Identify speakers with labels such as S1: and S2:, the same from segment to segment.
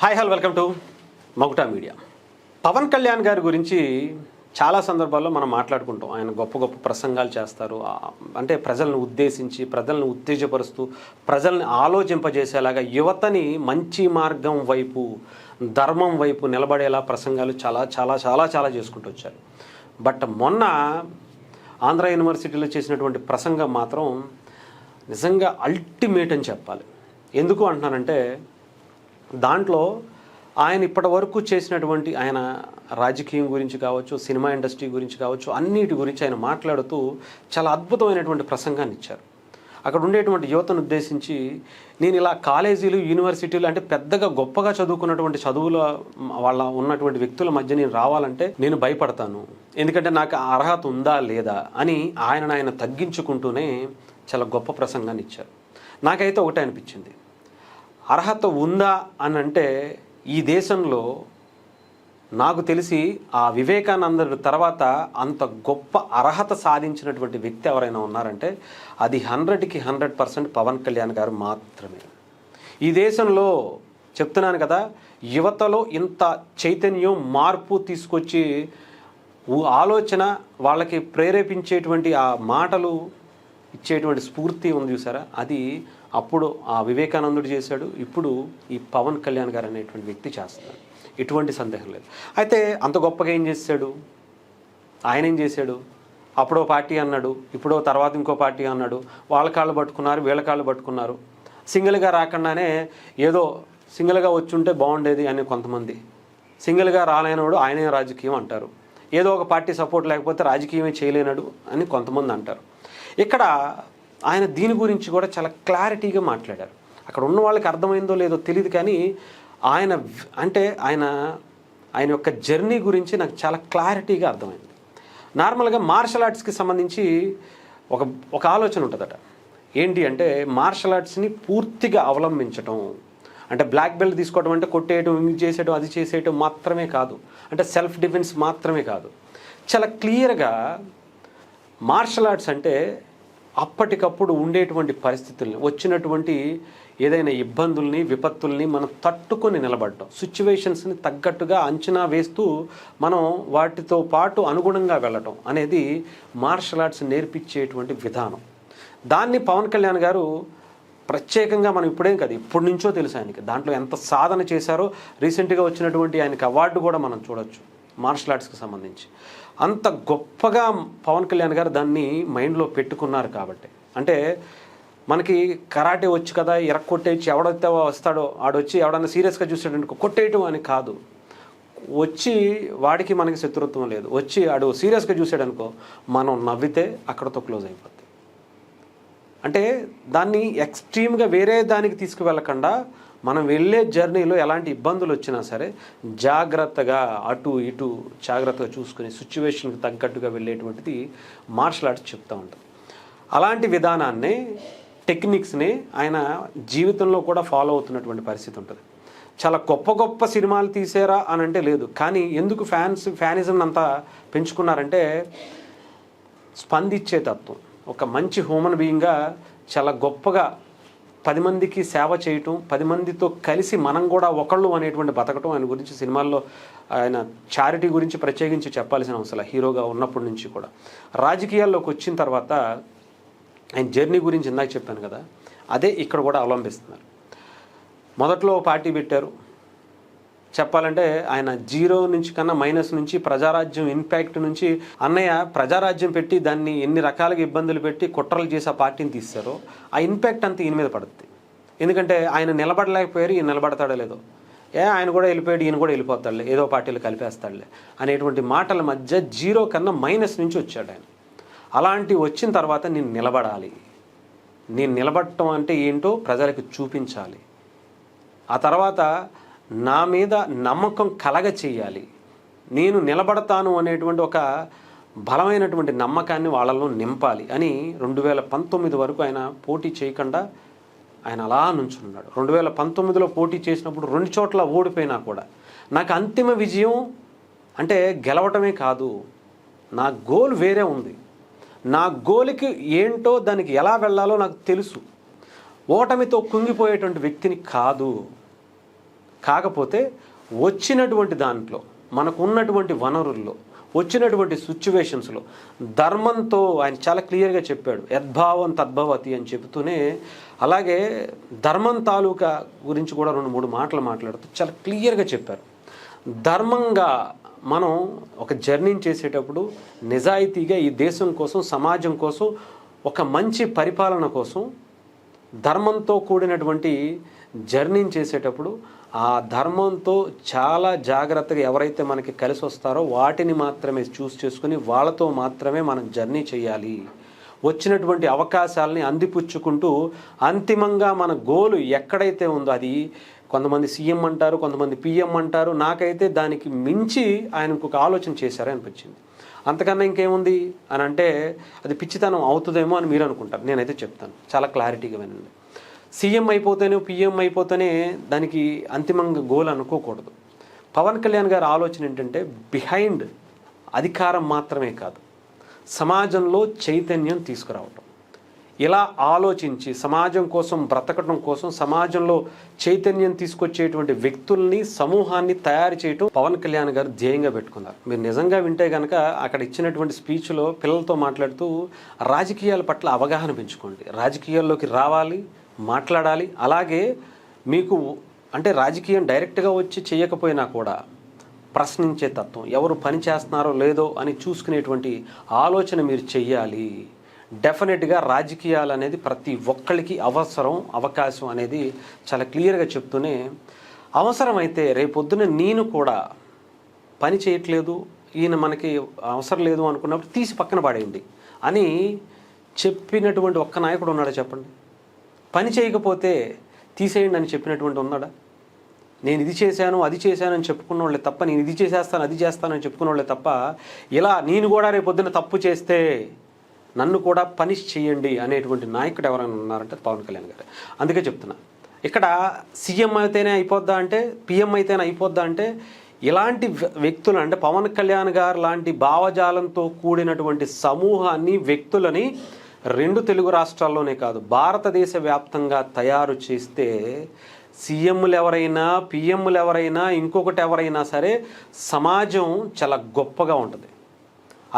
S1: Hi hello welcome to Maguta media. Pawan Kalyan గారి గురించి చాలా సందర్భాల్లో మనం మాట్లాడుకుంటాం. ఆయన గొప్ప గొప్ప ప్రసంగాలు చేస్తారు. అంటే ప్రజలను ఉద్దేశించి ప్రజలను ఉత్తేజపరుస్తూ ప్రజల్ని ఆలోచింపజేసేలాగా యువతని మంచి మార్గం వైపు ధర్మం వైపు నిలబడేలా ప్రసంగాలు చాలా చాలా చాలా చాలా చేసుకుంటూ వచ్చారు. బట్ మొన్న ఆంధ్ర యూనివర్సిటీలో చేసినటువంటి ప్రసంగం మాత్రం నిజంగా అల్టిమేట్ అని చెప్పాలి. ఎందుకు అంటున్నానంటే దాంట్లో ఆయన ఇప్పటి వరకు చేసినటువంటి ఆయన రాజకీయం గురించి కావచ్చు, సినిమా ఇండస్ట్రీ గురించి కావచ్చు, అన్నిటి గురించి ఆయన మాట్లాడుతూ చాలా అద్భుతమైనటువంటి ప్రసంగాన్ని ఇచ్చారు. అక్కడ ఉండేటువంటి యువతను ఉద్దేశించి నేను ఇలా కాలేజీలు యూనివర్సిటీలు అంటే పెద్దగా గొప్పగా చదువుకున్నటువంటి చదువుల వాళ్ళ ఉన్నటువంటి వ్యక్తుల మధ్య నేను రావాలంటే నేను భయపడతాను, ఎందుకంటే నాకు అర్హత ఉందా లేదా అని ఆయన తగ్గించుకుంటూనే చాలా గొప్ప ప్రసంగాన్ని ఇచ్చారు. నాకైతే ఒకటే అనిపించింది, అర్హత ఉందా అని అంటే ఈ దేశంలో నాకు తెలిసి ఆ వివేకానందుడి తర్వాత అంత గొప్ప అర్హత సాధించినటువంటి వ్యక్తి ఎవరైనా ఉన్నారంటే అది 100కి 100% పవన్ కళ్యాణ్ గారు మాత్రమే. ఈ దేశంలో చెప్తున్నాను కదా, యువతలో ఇంత చైతన్యం మార్పు తీసుకొచ్చి ఆలోచన వాళ్ళకి ప్రేరేపించేటువంటి ఆ మాటలు ఇచ్చేటువంటి స్ఫూర్తి ఉంది చూసారా, అది అప్పుడు ఆ వివేకానందుడు చేశాడు, ఇప్పుడు ఈ పవన్ కళ్యాణ్ గారు అనేటువంటి వ్యక్తి చేస్తున్నాడు, ఎటువంటి సందేహం లేదు. అయితే అంత గొప్పగా ఏం చేశాడు, ఆయన ఏం చేశాడు, అప్పుడో పార్టీ అన్నాడు, ఇప్పుడో తర్వాత ఇంకో పార్టీ అన్నాడు, వాళ్ళ కాళ్ళు పట్టుకున్నారు వీళ్ళ కాళ్ళు పట్టుకున్నారు, సింగిల్గా రాకుండానే ఏదో సింగిల్గా వచ్చుంటే బాగుండేది అని కొంతమంది, సింగిల్గా రాలేనోడు ఆయనే రాజకీయం అంటారు, ఏదో ఒక పార్టీ సపోర్ట్ లేకపోతే రాజకీయమే చేయలేనాడు అని కొంతమంది అంటారు. ఇక్కడ ఆయన దీని గురించి కూడా చాలా క్లారిటీగా మాట్లాడారు. అక్కడ ఉన్న వాళ్ళకి అర్థమైందో లేదో తెలియదు, కానీ ఆయన అంటే ఆయన యొక్క జర్నీ గురించి నాకు చాలా క్లారిటీగా అర్థమైంది. నార్మల్గా మార్షల్ ఆర్ట్స్కి సంబంధించి ఒక ఆలోచన ఉంటుందట. ఏంటి అంటే మార్షల్ ఆర్ట్స్ని పూర్తిగా అవలంబించటం అంటే బ్లాక్ బెల్ట్ తీసుకోవడం అంటే కొట్టేయడం, ఇది చేసేయడం, అది చేసేయడం మాత్రమే కాదు, అంటే సెల్ఫ్ డిఫెన్స్ మాత్రమే కాదు. చాలా క్లియర్గా మార్షల్ ఆర్ట్స్ అంటే అప్పటికప్పుడు ఉండేటువంటి పరిస్థితుల్ని, వచ్చినటువంటి ఏదైనా ఇబ్బందుల్ని విపత్తుల్ని మనం తట్టుకొని నిలబడటం, సిచ్యువేషన్స్ని తగ్గట్టుగా అంచనా వేస్తూ మనం వాటితో పాటు అనుగుణంగా వెళ్ళటం అనేది మార్షల్ ఆర్ట్స్ నేర్పించేటువంటి విధానం. దాన్ని పవన్ కళ్యాణ్ గారు ప్రత్యేకంగా మనం ఇప్పుడేం కాదు ఇప్పటి నుంచో తెలుసు ఆయనకి, దాంట్లో ఎంత సాధన చేశారో రీసెంట్గా వచ్చినటువంటి ఆయనకి అవార్డు కూడా మనం చూడొచ్చు మార్షల్ ఆర్ట్స్కి సంబంధించి. అంత గొప్పగా పవన్ కళ్యాణ్ గారు దాన్ని మైండ్లో పెట్టుకున్నారు. కాబట్టి అంటే మనకి కరాటే వచ్చు కదా, ఎరక్కొట్టేయచ్చు, ఎవడైతే వస్తాడో ఆడొచ్చి ఎవడన్నా సీరియస్గా చూసాడనుకో కొట్టేయటం అని కాదు, వచ్చి వాడికి మనకి శత్రుత్వం లేదు, వచ్చి ఆడు సీరియస్గా చూసాడనుకో మనం నవ్వితే అక్కడతో క్లోజ్ అయిపోద్ది. అంటే దాన్ని ఎక్స్ట్రీమ్గా వేరే దానికి తీసుకువెళ్ళకుండా మనం వెళ్ళే జర్నీలో ఎలాంటి ఇబ్బందులు వచ్చినా సరే జాగ్రత్తగా అటు ఇటు జాగ్రత్తగా చూసుకుని సిచ్యువేషన్కి తగ్గట్టుగా వెళ్ళేటువంటిది మార్షల్ ఆర్ట్స్ చెప్తూ ఉంటుంది. అలాంటి విధానాన్ని టెక్నిక్స్ని ఆయన జీవితంలో కూడా ఫాలో అవుతున్నటువంటి పరిస్థితి ఉంటుంది. చాలా గొప్ప గొప్ప సినిమాలు తీసారా అని అంటే లేదు, కానీ ఎందుకు ఫ్యానిజం అంతా పెంచుకున్నారంటే స్పందించే తత్వం, ఒక మంచి హ్యూమన్ బీయింగ్గా చాలా గొప్పగా 10 మందికి సేవ చేయటం, 10 మందితో కలిసి మనం కూడా ఒకళ్ళు అనేటువంటి బతకటం. ఆయన గురించి సినిమాల్లో ఆయన చారిటీ గురించి ప్రత్యేకించి చెప్పాల్సిన అవసరం, హీరోగా ఉన్నప్పటి నుంచి కూడా. రాజకీయాల్లోకి వచ్చిన తర్వాత ఆయన జర్నీ గురించి ఇందాక చెప్పాను కదా, అదే ఇక్కడ కూడా అవలంబిస్తున్నారు. మొదట్లో పార్టీ పెట్టారు, చెప్పాలంటే ఆయన జీరో నుంచి కన్నా మైనస్ నుంచి ప్రజారాజ్యం ఇంపాక్ట్ నుంచి అన్నయ్య ప్రజారాజ్యం పెట్టి దాన్ని ఎన్ని రకాలుగా ఇబ్బందులు పెట్టి కుట్రలు చేసి ఆ పార్టీని తీస్తారో ఆ ఇంపాక్ట్ అంతా ఈయన మీద పడుతుంది. ఎందుకంటే ఆయన నిలబడలేకపోయారు, ఈయన నిలబడతాడో లేదో, ఆయన కూడా వెళ్ళిపోయాడు ఈయన కూడా వెళ్ళిపోతాడులే, ఏదో పార్టీలు కలిపేస్తాడులే అనేటువంటి మాటల మధ్య జీరో కన్నా మైనస్ నుంచి వచ్చాడు ఆయన. అలాంటి వచ్చిన తర్వాత నేను నిలబడాలి, నేను నిలబడటం అంటే ఏంటో ప్రజలకు చూపించాలి, ఆ తర్వాత నా మీద నమ్మకం కలగ చేయాలి, నేను నిలబడతాను అనేటువంటి ఒక బలమైనటువంటి నమ్మకాన్ని వాళ్ళలో నింపాలి అని 2019 వరకు ఆయన పోటీ చేయకుండా ఆయన అలా నుంచున్నాడు. 2019లో పోటీ చేసినప్పుడు 2 చోట్ల ఓడిపోయినా కూడా నాకు అంతిమ విజయం అంటే గెలవటమే కాదు, నా గోల్ వేరే ఉంది, నా గోల్కి ఏంటో దానికి ఎలా వెళ్ళాలో నాకు తెలుసు, ఓటమితో కుంగిపోయేటువంటి వ్యక్తిని కాదు. కాకపోతే వచ్చినటువంటి దాంట్లో మనకు ఉన్నటువంటి వనరుల్లో వచ్చినటువంటి సిచ్యువేషన్స్లో ధర్మంతో ఆయన చాలా క్లియర్గా చెప్పాడు, యద్భావం తద్భవతి అని చెబుతూనే. అలాగే ధర్మం తాలూకా గురించి కూడా 2-3 మాటలు మాట్లాడుతూ చాలా క్లియర్గా చెప్పారు. ధర్మంగా మనం ఒక జర్నీని చేసేటప్పుడు నిజాయితీగా ఈ దేశం కోసం, సమాజం కోసం, ఒక మంచి పరిపాలన కోసం ధర్మంతో కూడినటువంటి జర్నీని చేసేటప్పుడు ఆ ధర్మంతో చాలా జాగ్రత్తగా ఎవరైతే మనకి కలిసి వస్తారో వాటిని మాత్రమే చూస్ చేసుకుని వాళ్ళతో మాత్రమే మనం జర్నీ చేయాలి. వచ్చినటువంటి అవకాశాలని అందిపుచ్చుకుంటూ అంతిమంగా మన గోలు ఎక్కడైతే ఉందో, అది కొంతమంది సీఎం అంటారు, కొంతమంది పిఎం అంటారు, నాకైతే దానికి మించి ఆయన ఇంకొక ఆలోచన చేశారని అనిపించింది. అంతకన్నా ఇంకేముంది అని అంటే అది పిచ్చితనం అవుతుందేమో అని మీరు అనుకుంటారు. నేనైతే చెప్తాను, చాలా క్లారిటీగా వినండి. సీఎం అయిపోతేనే, పిఎం అయిపోతేనే దానికి అంతిమంగా గోల్ అనుకోకూడదు. పవన్ కళ్యాణ్ గారి ఆలోచన ఏంటంటే బిహైండ్ అధికారం మాత్రమే కాదు, సమాజంలో చైతన్యం తీసుకురావటం. ఇలా ఆలోచించి సమాజం కోసం బ్రతకడం కోసం, సమాజంలో చైతన్యం తీసుకొచ్చేటువంటి వ్యక్తుల్ని, సమూహాన్ని తయారు చేయటం పవన్ కళ్యాణ్ గారు ధ్యేయంగా పెట్టుకున్నారు. మీరు నిజంగా వింటే కనుక అక్కడ ఇచ్చినటువంటి స్పీచ్లో పిల్లలతో మాట్లాడుతూ రాజకీయాల పట్ల అవగాహన పెంచుకోండి, రాజకీయాల్లోకి రావాలి, మాట్లాడాలి. అలాగే మీకు అంటే రాజకీయం డైరెక్ట్గా వచ్చి చేయకపోయినా కూడా ప్రశ్నించే తత్వం, ఎవరు పని చేస్తున్నారో లేదో అని చూసుకునేటువంటి ఆలోచన మీరు చెయ్యాలి. డెఫినెట్గా రాజకీయాలు అనేది ప్రతి ఒక్కరికి అవసరం, అవకాశం అనేది చాలా క్లియర్గా చెప్తూనే, అవసరమైతే రేపొద్దున నేను కూడా పని చేయట్లేదు, ఈయన మనకి అవసరం లేదు అనుకున్నప్పుడు తీసి పక్కన పడేయండి అని చెప్పినటువంటి ఒక్క నాయకుడు ఉన్నాడా చెప్పండి? పని చేయకపోతే తీసేయండి అని చెప్పినటువంటి ఉన్నాడా? నేను ఇది చేశాను, అది చేశాను అని చెప్పుకున్న వాళ్ళే తప్ప, నేను ఇది చేసేస్తాను, అది చేస్తానని చెప్పుకున్న వాళ్ళే తప్ప, ఇలా నేను కూడా రేపొద్దున తప్పు చేస్తే నన్ను కూడా పనిష్ చేయండి అనేటువంటి నాయకుడు ఎవరైనా ఉన్నారంటే పవన్ కళ్యాణ్ గారు. అందుకే చెప్తున్నా, ఇక్కడ సీఎం అయితేనే అయిపోద్దా అంటే, పిఎం అయితేనే అయిపోద్దా అంటే, ఇలాంటి వ్యక్తులు అంటే పవన్ కళ్యాణ్ గారు లాంటి భావజాలంతో కూడినటువంటి సమూహాన్ని, వ్యక్తులని 2 తెలుగు రాష్ట్రాల్లోనే కాదు భారతదేశ వ్యాప్తంగా తయారు చేస్తే సీఎంలు ఎవరైనా, పిఎంలు ఎవరైనా, ఇంకొకటి ఎవరైనా సరే సమాజం చాలా గొప్పగా ఉంటుంది.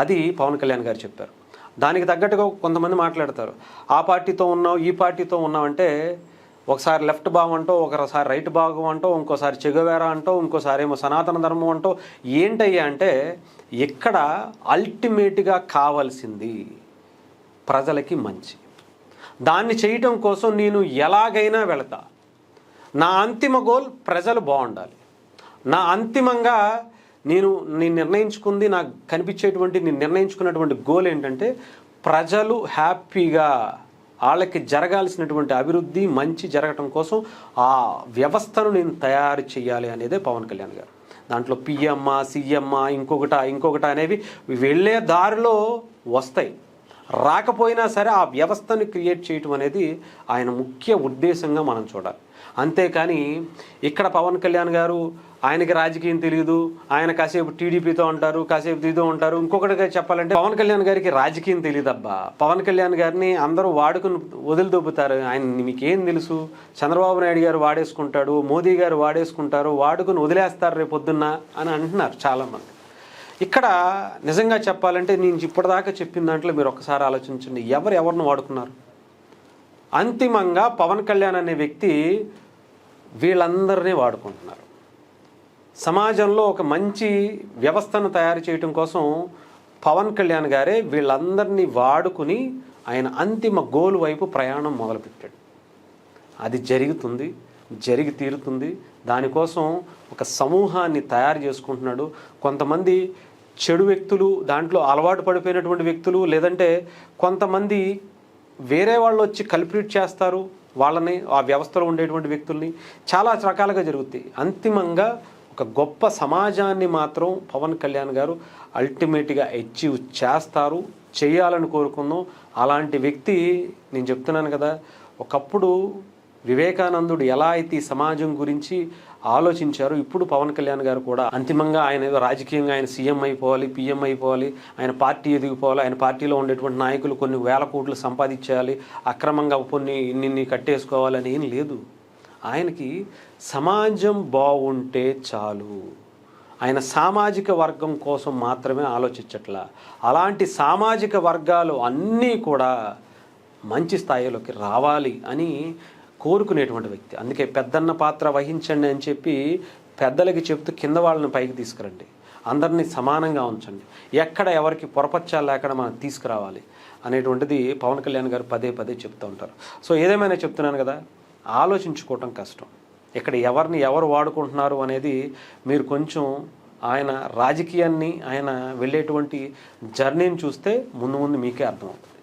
S1: అది పవన్ కళ్యాణ్ గారు చెప్పారు. దానికి తగ్గట్టుగా కొంతమంది మాట్లాడతారు, ఆ పార్టీతో ఉన్నావు, ఈ పార్టీతో ఉన్నావు అంటే, ఒకసారి లెఫ్ట్ భాగం అంటో, ఒకసారి రైట్ భాగం అంటో, ఇంకోసారి చెగువేరా అంటో, ఇంకోసారి ఏమో సనాతన ధర్మం అంటో. ఏంటయ్యా అంటే ఇక్కడ అల్టిమేట్గా కావాల్సింది ప్రజలకి మంచి. దాన్ని చేయటం కోసం నేను ఎలాగైనా వెళతా. నా అంతిమ గోల్ ప్రజలు బాగుండాలి. నా అంతిమంగా నేను నిర్ణయించుకుంది, నాకు కనిపించేటువంటి నేను నిర్ణయించుకున్నటువంటి గోల్ ఏంటంటే ప్రజలు హ్యాపీగా, వాళ్ళకి జరగాల్సినటువంటి అభివృద్ధి, మంచి జరగటం కోసం ఆ వ్యవస్థను నేను తయారు చేయాలి అనేదే పవన్ కళ్యాణ్ గారు. దాంట్లో పిఎమ్మ, సీఎమ్మ, ఇంకొకట అనేవి వెళ్ళే దారిలో వస్తాయి. రాకపోయినా సరే ఆ వ్యవస్థను క్రియేట్ చేయటం అనేది ఆయన ముఖ్య ఉద్దేశంగా మనం చూడాలి. అంతేకాని ఇక్కడ పవన్ కళ్యాణ్ గారు ఆయనకి రాజకీయం తెలియదు, ఆయన కాసేపు టీడీపీతో ఉంటారు, కాసేపు ఇదో ఉంటారు. ఇంకొకటిగా చెప్పాలంటే పవన్ కళ్యాణ్ గారికి రాజకీయం తెలియదబ్బా. పవన్ కళ్యాణ్ గారిని అందరూ వాడుకుని వదిలిదొబ్బుతారు. ఆయన మీకేం తెలుసు, చంద్రబాబు నాయుడు గారు వాడేసుకుంటాడు, మోదీ గారు వాడేసుకుంటారు, వాడుకుని వదిలేస్తారు రేపొద్దున్న అని అంటున్నారు చాలామంది. ఇక్కడ నిజంగా చెప్పాలంటే నేను ఇప్పటిదాకా చెప్పిన దాంట్లో మీరు ఒక్కసారి ఆలోచించండి, ఎవరిని వాడుకున్నారు? అంతిమంగా పవన్ కళ్యాణ్ అనే వ్యక్తి వీళ్ళందరినీ వాడుకుంటున్నారు. సమాజంలో ఒక మంచి వ్యవస్థను తయారు చేయటం కోసం పవన్ కళ్యాణ్ గారే వీళ్ళందరినీ వాడుకుని ఆయన అంతిమ గోల్ వైపు ప్రయాణం మొదలుపెట్టాడు. అది జరుగుతుంది, జరిగి తీరుతుంది. దానికోసం ఒక సమూహాన్ని తయారు చేసుకుంటున్నాడు. కొంతమంది చెడు వ్యక్తులు, దాంట్లో అలవాటు పడిపోయినటువంటి వ్యక్తులు, లేదంటే కొంతమంది వేరే వాళ్ళు వచ్చి కల్ప్రిట్ చేస్తారు వాళ్ళని, ఆ వ్యవస్థలో ఉండేటువంటి వ్యక్తుల్ని. చాలా రకాలుగా జరుగుతాయి. అంతిమంగా ఒక గొప్ప సమాజాన్ని మాత్రం పవన్ కళ్యాణ్ గారు అల్టిమేట్గా అచీవ్ చేస్తారు, చేయాలని కోరుకుందాం. అలాంటి వ్యక్తి నేను చెప్తున్నాను కదా, ఒకప్పుడు వివేకానందుడు ఎలా అయితే సమాజం గురించి ఆలోచించారు, ఇప్పుడు పవన్ కళ్యాణ్ గారు కూడా అంతిమంగా ఆయన ఏదో రాజకీయంగా ఆయన సీఎం అయిపోవాలి, పిఎం అయిపోవాలి, ఆయన పార్టీ ఎదిగిపోవాలి, ఆయన పార్టీలో ఉండేటువంటి నాయకులు కొన్ని వేల కోట్లు సంపాదించాలి, అక్రమంగా కొన్ని ఇన్ని కట్టేసుకోవాలని ఏం లేదు. ఆయనకి సమాజం బాగుంటే చాలు. ఆయన సామాజిక వర్గం కోసం మాత్రమే ఆలోచించట్లా. అలాంటి సామాజిక వర్గాలు అన్నీ కూడా మంచి స్థాయిలోకి రావాలి అని కోరుకునేటువంటి వ్యక్తి. అందుకే పెద్దన్న పాత్ర వహించండి అని చెప్పి పెద్దలకి చెప్తూ కింద వాళ్ళని పైకి తీసుకురండి, అందరినీ సమానంగా ఉంచండి, ఎక్కడ ఎవరికి పొరపచ్చాలు లేకుండా మనం తీసుకురావాలి అనేటువంటిది పవన్ కళ్యాణ్ గారు పదే పదే చెప్తూ ఉంటారు. సో ఏదేమైనా చెప్తున్నాను కదా, ఆలోచించుకోవటం కష్టం. ఇక్కడ ఎవరిని ఎవరు వాడుకుంటున్నారు అనేది మీరు కొంచెం ఆయన రాజకీయాన్ని, ఆయన వెళ్ళేటువంటి జర్నీని చూస్తే ముందు ముందు మీకే అర్థమవుతుంది.